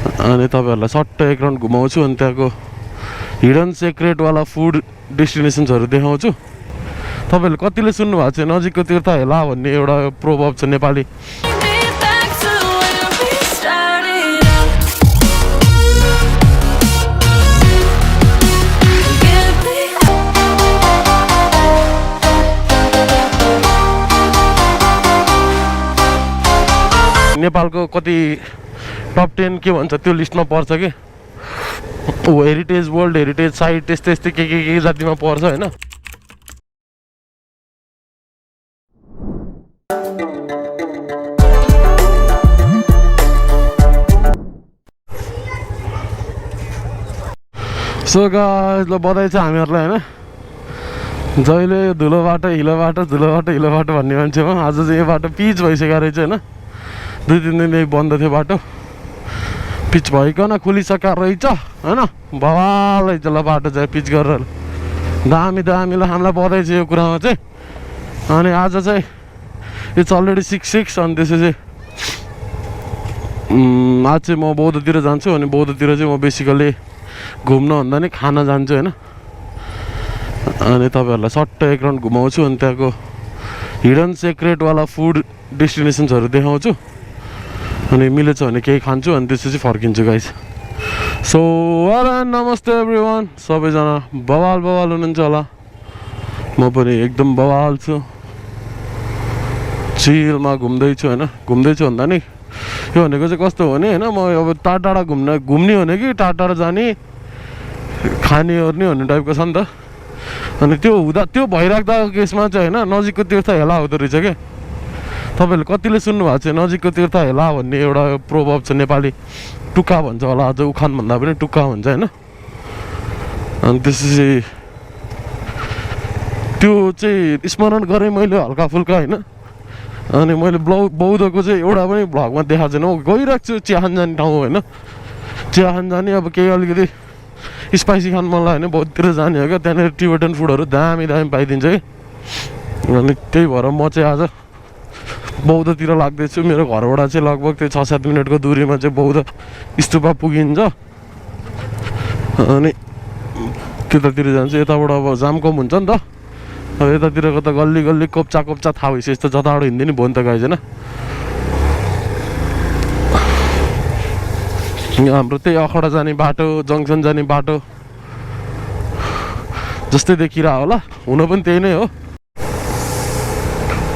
अनि तपाईहरुलाई सट्ट एक राउन्ड घुमाउँछु अनि त्यहाँको हिडन सिक्रेट वाला फुड डेस्टिनेसन्सहरु देखाउँछु। तपाईहरुले कतिले सुन्नु भएको छ नजिकको तीर्थ हेला भन्ने एउटा प्रोभर्ब छ नेपाली। नेपालको कति टप 10 के भन्छ त्यो लिस्टमा पर्छ के हेरिटेज वर्ल्ड हेरिटेज साइट त्यस्तै त्यस्तै के जातिमा पर्छ हैन। सो गाइस ल बधाई छ हामीहरुलाई हैन जहिले धुलो बाटो हिलो बाटो धुलो बाटो हिलो बाटो भन्ने मान्छेमा आज चाहिँ यो बाटो पिच भइसक्यो रहेछ हैन। 2-3 दिन बन्द थियो बाटो पिच भइकन खुलिसक्यो रहेछ हैन। बवाल रहेछ ल बाटो चाहिँ पिच गरेर दामी दामी ल हामीलाई बधाई छ यो कुरामा चाहिँ। अनि आज चाहिँ इट्स अलरेडी 6 अनि त्यसपछि आज चाहिँ म बौद्धतिर जान्छु अनि बौद्धतिर चाहिँ म बेसिकली घुम्न भन्दा नि खाना जान्छु हैन। अनि तपाईहरुलाई सट्ट एक राउन्ड घुमाउँछु अनि त्यहाँको हिडन सिक्रेट वाला फुड डेस्टिनेसन्सहरु देखाउँछु अनि मिलेछ भने केही खान्छु अनि त्यसपछि फर्किन्छु गाइस। सो नमस्ते एभ्रिवान सबैजना बवाल बवाल हुनुहुन्छ होला म पनि एकदम बवाल छु चिलमा घुम्दैछु हैन। घुम्दैछु भन्दा नि यो भनेको चाहिँ कस्तो हो भने हैन म अब टाढा घुम्ने भने कि टाढा जाने खाने ओर्ने भन्ने टाइपको छ नि त। अनि त्यो हुँदा त्यो भइराख्दाको केसमा चाहिँ हैन नजिकको तीर्थ हेला हुँदो रहेछ के। तपाईहरुले कतिले सुन्नु भएको छ नजिकको तीर्थ हेला भन्ने एउटा प्रोभर्ब छ नेपाली टुक्का भन्छ होला अझ उखान भन्दा पनि टुक्का भन्छ हैन। अनि त्यसपछि त्यो चाहिँ स्मरण गरेँ मैले हल्का फुल्का हैन। अनि मैले बौद्धको चाहिँ एउटा पनि भ्लगमा देखाएको छैन म गइरहेको छु चिया खान जाने ठाउँ हैन। चिया खान जाने अब केही अलिकति स्पाइसी खान मन लाग्यो भने बौद्धतिर जाने हो क्या त्यहाँनिर टिबेटन फुडहरू दामी दामी पाइदिन्छ कि। अनि त्यही भएर म चाहिँ आज बौद्धतिर लाग्दैछु। मेरो घरबाट चाहिँ लगभग त्यो 6-7 मिनटको दूरीमा चाहिँ बौद्ध स्तुपा पुगिन्छ अनि त्यतातिर जान्छु। यताबाट अब जाम कम हुन्छ नि त अब यतातिरको त गल्ली गल्ली कोप्चा थाहा भइसक्यो यस्तो जताबाट हिँड्दै नि भयो नि त गाइज हैन। हाम्रो त्यही अखडा जाने बाटो जङ्सन जाने बाटो जस्तै देखिरह होला हुन पनि त्यही नै हो।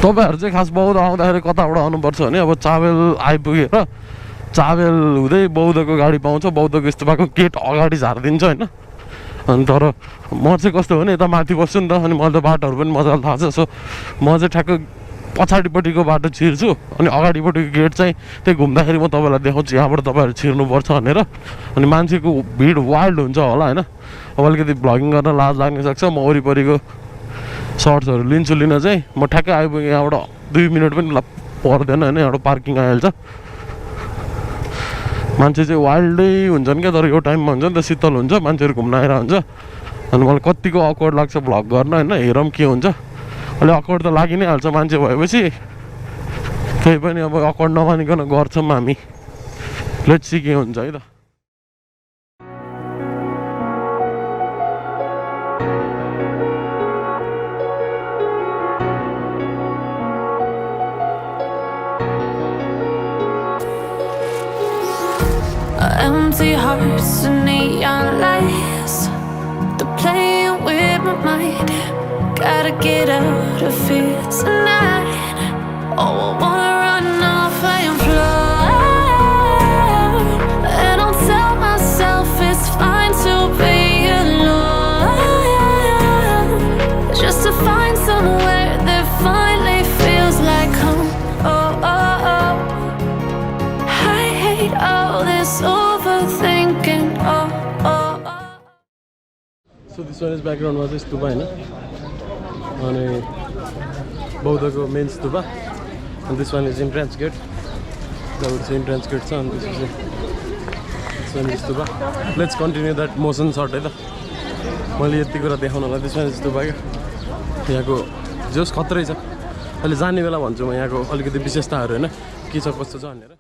तपाईहरु चाहिँ खास बौद्ध आउँदाखेरि कताबाट आउनुपर्छ भने अब चावेल आइपुगेर चावेल हुँदै बौद्धको गाडी पाउँछ बौद्धको स्तुपाको गेट अगाडि झारिदिन्छ हैन। अनि तर म चाहिँ कस्तो हो भने यता माथि बस्छु नि त अनि मलाई त बाटोहरू पनि मजाले थाहा छ। सो म चाहिँ ठ्याक्क पछाडिपट्टिको बाटो छिर्छु अनि अगाडिपट्टिको गेट चाहिँ त्यही घुम्दाखेरि म तपाईँलाई देखाउँछु यहाँबाट तपाईँहरू छिर्नुपर्छ भनेर। अनि मान्छेको भिड वाइल्ड हुन्छ होला हैन। अब अलिकति भ्लगिङ गर्न लाज लाग्न सक्छ म वरिपरिको सर्ट्सहरू लिन चाहिँ म ठ्याक्कै आइपुगेँ यहाँबाट 2 मिनट पनि पर्दैन हैन। एउटा पार्किङ आइहाल्छ मान्छे चाहिँ वाइल्डै हुन्छन् क्या तर यो टाइममा हुन्छ नि त शीतल हुन्छ मान्छेहरू घुम्न आएर हुन्छ। अनि मलाई कतिको अकवर्ड लाग्छ भ्लग गर्न हैन हेरौँ के हुन्छ। अलि अकवर्ड त लागि नै हाल्छ मान्छे भएपछि त्यही पनि अब अकवर्ड नमानिकन गर्छौँ हामी लेट्स सी के हुन्छ है त। Empty hearts and neon lights, they're playing with my mind. Gotta get out of here tonight. Oh, I wanna run off and fly. And I'll tell myself it's fine to be alone, just to find somewhere that finally feels like home. Oh, oh, oh. I hate all this overthinking. Oh, oh, oh. So this one is background was stupa हैन अनि बौद्धको main stupa and this one is entrance gate. That would say entrance gate छ and this one is stupa. Let's continue that motion shot है त मैले यति कुरा देखाउनलाई this one is स्तुपा के यहाँको जोस खतरै छ। अहिले जाने बेला भन्छु म यहाँको अलिकति विशेषताहरू हैन के छ कस्तो छ भनेर।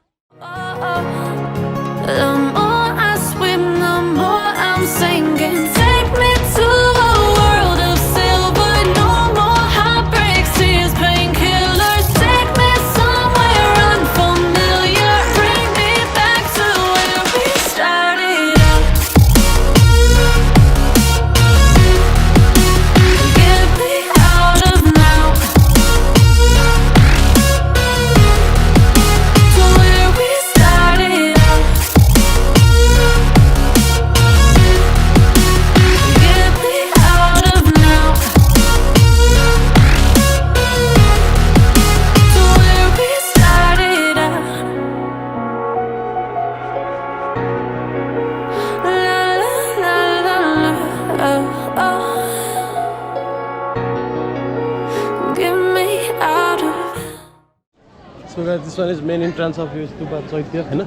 Guys this one is main entrance of यो स्तुपा चैत्य हैन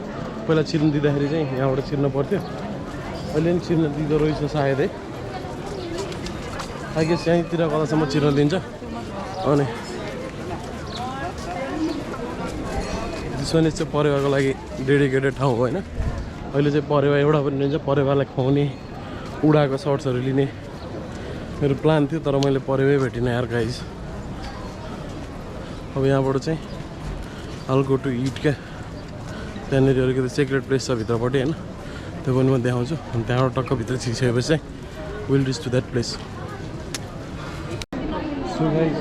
पहिला छिर्न दिँदाखेरि चाहिँ यहाँबाट छिर्न पर्थ्यो अहिले पनि छिर्न दिँदो रहेछ सायदै आई गेस यहीँतिर कतासम्म छिर्न दिन्छ अनि दिस वान इज चाहिँ परेवाको लागि डेडिकेटेड ठाउँ हो होइन अहिले चाहिँ परेवा एउटा पनि रहन्छ परेवालाई खुवाउने उडाको सर्ट्सहरू लिने मेरो प्लान थियो तर मैले परेवै भेटिनँ यार गाइज अब यहाँबाट चाहिँ I'll go to eat क्या त्यहाँनिर अलिकति सेक्रेट प्लेस छ भित्रपट्टि होइन त्यो पनि म देखाउँछु अनि त्यहाँबाट टक्क भित्र छिरिसकेपछि चाहिँ will reach to that place so guys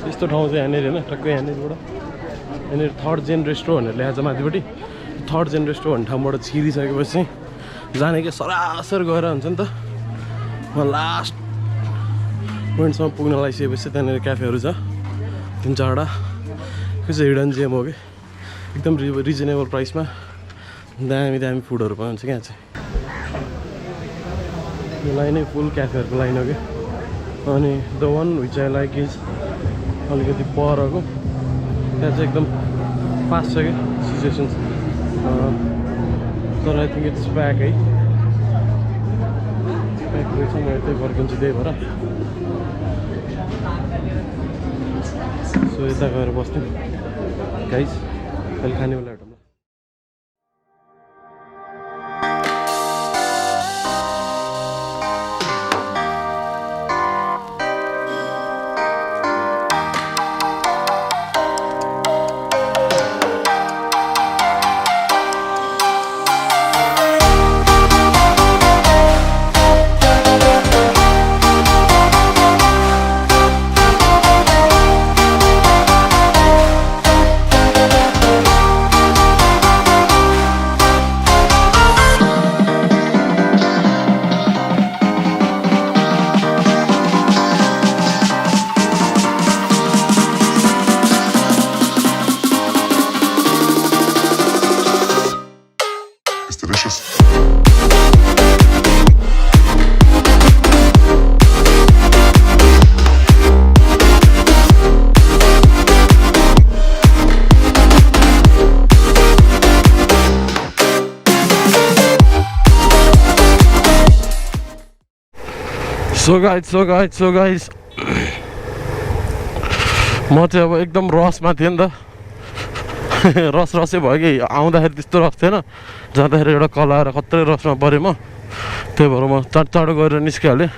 यस्तो ठाउँ चाहिँ यहाँनिर होइन टक्कै यहाँनिरबाट यहाँनिर थर्ड जेन रेस्टो भनेर ल्याएको छ माथिपट्टि थर्ड जेन रेस्टो भन्ने ठाउँबाट छिरिसकेपछि चाहिँ जाने क्या सरासर गएर हुन्छ नि त म लास्ट पोइन्टसम्म पुग्न लागिसकेपछि त्यहाँनिर क्याफेहरू छ 3-4वटा चाहिँ हिडन जेम हो कि एकदम रिजनेबल प्राइसमा दामी दामी फुडहरू पाउँछ क्या चाहिँ यो लाइनै फुल क्याफेहरूको लाइन हो कि अनि the one which I like is अलिकति परको त्यहाँ चाहिँ एकदम फास्ट छ कि सिचुएसन्स तर आई थिङ्क इट्स प्याक है प्याक रहेछ म यतै फर्किन्छु त्यही भएर सो यता गएर बस्थ्यौँ गाइस अहिले खाने बेला एउटा सो गाइज म चाहिँ अब एकदम रसमा थिएँ नि त रसै भयो कि आउँदाखेरि त्यस्तो रस थिएन जाँदाखेरि एउटा कलाएर खत्रै रसमा परेँ म त्यही भएर म चाँडो गरेर निस्किहालेँ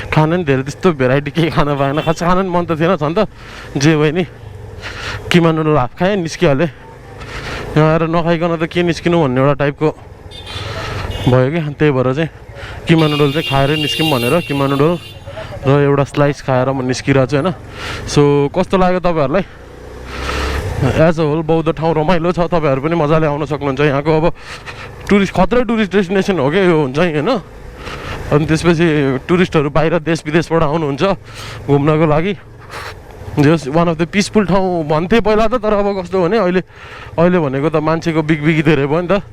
खाना नि धेरै त्यस्तो भेराइटी केही खान पाएन खास खाना नि मन त थिएन छन् त जे भयो नि किमा नुडल हाफ खाएँ निस्किहालेँ यहाँ आएर नखाइकन त के निस्किनु भन्ने एउटा टाइपको भयो कि त्यही भएर चाहिँ किमा नुडल चाहिँ खाएरै निस्क्यौँ भनेर किमा नुडल र एउटा स्लाइस खाएर म निस्किरहेको छु होइन सो कस्तो लाग्यो तपाईँहरूलाई एज अ होल बौद्ध ठाउँ रमाइलो छ तपाईँहरू पनि मजाले आउन सक्नुहुन्छ यहाँको अब खत्रै टुरिस्ट डेस्टिनेसन हो क्या यो हुन्छ होइन अनि त्यसपछि टुरिस्टहरू बाहिर देश विदेशबाट आउनुहुन्छ घुम्नको लागि जस वान अफ द पिसफुल ठाउँ भन्थे पहिला त तर अब कस्तो भने अहिले भनेको त मान्छेको बिगबिगी धेरै भयो नि त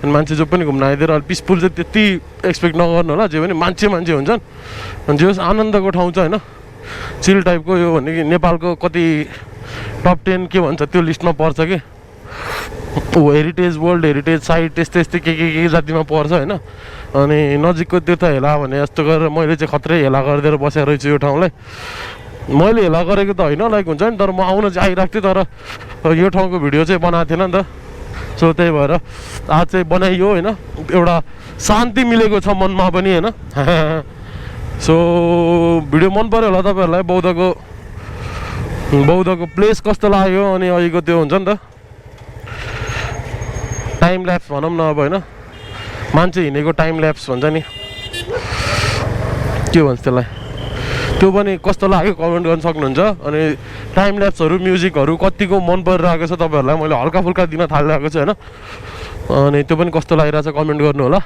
अनि मान्छे जो पनि घुम्न आइदिएर अहिले पिसफुल चाहिँ त्यति एक्सपेक्ट नगर्नु होला जे पनि मान्छे हुन्छन् अनि जे होस् आनन्दको ठाउँ छ होइन चिल टाइपको यो भने कि नेपालको कति टप 10 के भन्छ त्यो लिस्टमा पर्छ कि हेरिटेज वर्ल्ड हेरिटेज साइट त्यस्तै के जातिमा पर्छ होइन अनि नजिकको तीर्थ हेला भने जस्तो गरेर मैले चाहिँ खत्रै हेला गरिदिएर बसेको रहेछु यो ठाउँलाई मैले हेला गरेको त होइन लाइक हुन्छ नि तर म आउन चाहिँ आइरहेको थिएँ तर यो ठाउँको भिडियो चाहिँ बनाएको थिएन नि त सो त्यही भएर आज चाहिँ बनाइयो होइन एउटा शान्ति मिलेको छ मनमा पनि होइन सो भिडियो मन पऱ्यो होला तपाईँहरूलाई बौद्धको प्लेस कस्तो लाग्यो अनि अहिलेको त्यो हुन्छ नि त टाइम ल्याप्स भनौँ न अब होइन मान्छे हिँडेको टाइम ल्याप्स भन्छ नि के भन्छ त्यसलाई त्यो पनि कस्तो लाग्यो कमेन्ट गर्न सक्नुहुन्छ अनि टाइम ल्याप्सहरू म्युजिकहरू कतिको मन परिरहेको छ तपाईँहरूलाई मैले हल्का फुल्का दिन थालिरहेको छु होइन अनि त्यो पनि कस्तो लागिरहेछ कमेन्ट गर्नु होला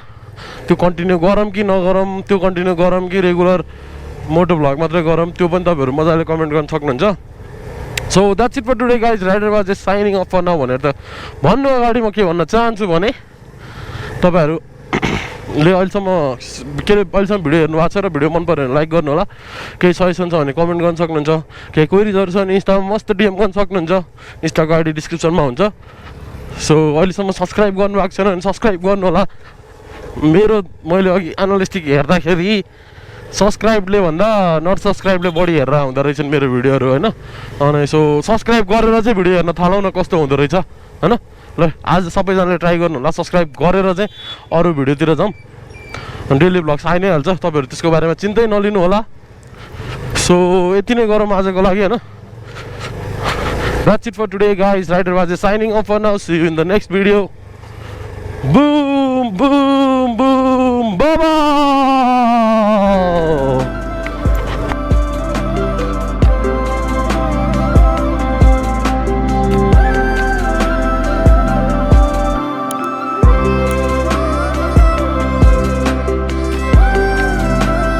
त्यो कन्टिन्यू गरौँ कि नगरौँ त्यो कन्टिन्यू गरौँ कि रेगुलर मोटो भ्लग मात्रै गरौँ त्यो पनि तपाईँहरू मजाले कमेन्ट गर्न सक्नुहुन्छ so that's it for today guys rider was just signing off for now भनेर त भन्नु अगाडि म के भन्न चाहन्छु भने तपाईँहरू अहिलेसम्म के अरे अहिलेसम्म भिडियो हेर्नु भएको छ र भिडियो मन पऱ्यो भने लाइक गर्नु होला। केही सजेसन छ भने कमेन्ट गर्न सक्नुहुन्छ। केही क्वेरिजहरू छ भने इन्स्टामा मस्त डिएम गर्न सक्नुहुन्छ। इन्स्टाको आइडी डिस्क्रिप्सनमा हुन्छ। सो अहिलेसम्म सब्सक्राइब गर्नुभएको छैन भने सब्सक्राइब गर्नु होला। मैले अघि एनालिस्टिक हेर्दाखेरि सब्सक्राइबले भन्दा नट सब्सक्राइबले बढी हेरेर हुँदो रहेछन् मेरो भिडियोहरू होइन। अनि सो सब्सक्राइब गरेर चाहिँ भिडियो हेर्न थालौँ न कस्तो हुँदो रहेछ होइन। ल आज सबैजनाले ट्राई गर्नु होला, सब्सक्राइब गरेर चाहिँ अरू भिडियोतिर जाउँ। डेली भ्लग्स आइ नै हाल्छ, तपाईँहरू त्यसको बारेमा चिन्तै नलिनु होला। सो यति नै गरौँ आजको लागि होइन। That's it for today guys. Rider Baje signing off for now. See you in the next video. Boom, boom, boom, bye-bye.